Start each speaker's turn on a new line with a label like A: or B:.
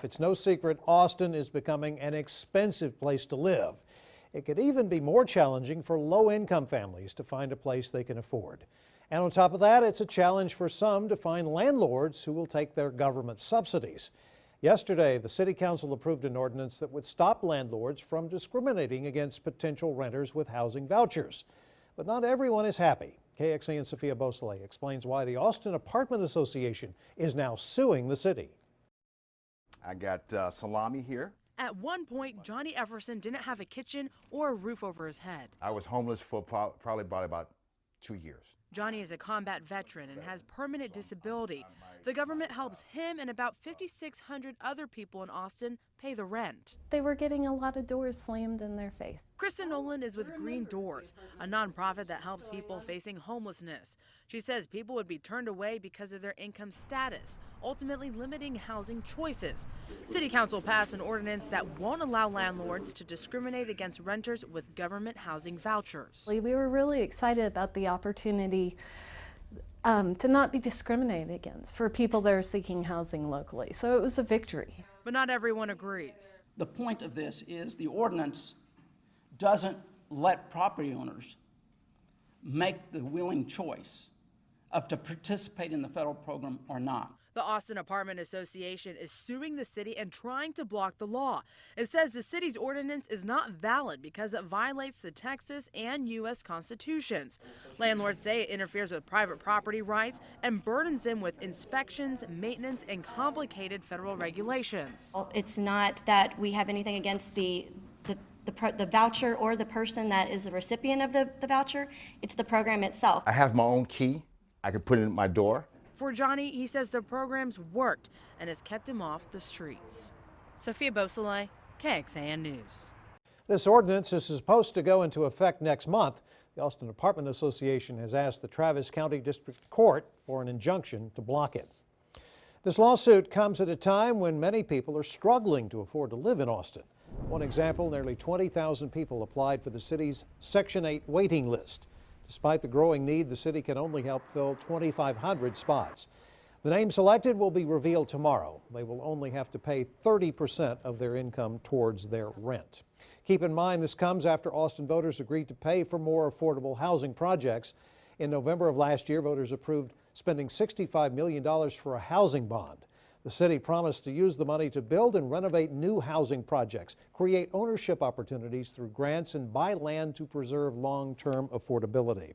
A: It's no secret Austin is becoming an expensive place to live. It could even be more challenging for low-income families to find a place they can afford. And on top of that, it's a challenge for some to find landlords who will take their government subsidies. Yesterday, the City Council approved an ordinance that would stop landlords from discriminating against potential renters with housing vouchers. But not everyone is happy. KXAN's Sophia Beausoleil explains why the Austin Apartment Association is now suing the city.
B: I got salami here.
C: At one point, Johnny Everson didn't have a kitchen or a roof over his head.
B: I was homeless for probably about 2 years.
C: Johnny is a combat veteran and has permanent disability. The government helps him and about 5,600 other people in Austin pay the rent.
D: They were getting a lot of doors slammed in their face.
C: Kristen Nolan is with Green Doors, a nonprofit that helps people facing homelessness. She says people would be turned away because of their income status, ultimately limiting housing choices. City Council passed an ordinance that won't allow landlords to discriminate against renters with government housing vouchers.
D: We were really excited about the opportunity to not be discriminated against for people that are seeking housing locally. So it was a victory.
C: But not everyone agrees.
E: The point of this is the ordinance doesn't let property owners make the willing choice of to participate in the federal program or not.
C: The Austin Apartment Association is suing the city and trying to block the law. It says the city's ordinance is not valid because it violates the Texas and U.S. constitutions. Landlords say it interferes with private property rights and burdens them with inspections, maintenance, and complicated federal regulations.
F: It's not that we have anything against the voucher or the person that is the recipient of the voucher. It's the program itself.
B: I have my own key. I can put it in my door.
C: For Johnny, he says the program's worked and has kept him off the streets. Sophia Beausoleil, KXAN News.
A: This ordinance is supposed to go into effect next month. The Austin Apartment Association has asked the Travis County District Court for an injunction to block it. This lawsuit comes at a time when many people are struggling to afford to live in Austin. One example, nearly 20,000 people applied for the city's Section 8 waiting list. Despite the growing need, the city can only help fill 2,500 spots. The names selected will be revealed tomorrow. They will only have to pay 30% of their income towards their rent. Keep in mind, this comes after Austin voters agreed to pay for more affordable housing projects. In November of last year, voters approved spending $65 million for a housing bond. The city promised to use the money to build and renovate new housing projects, create ownership opportunities through grants, and buy land to preserve long-term affordability.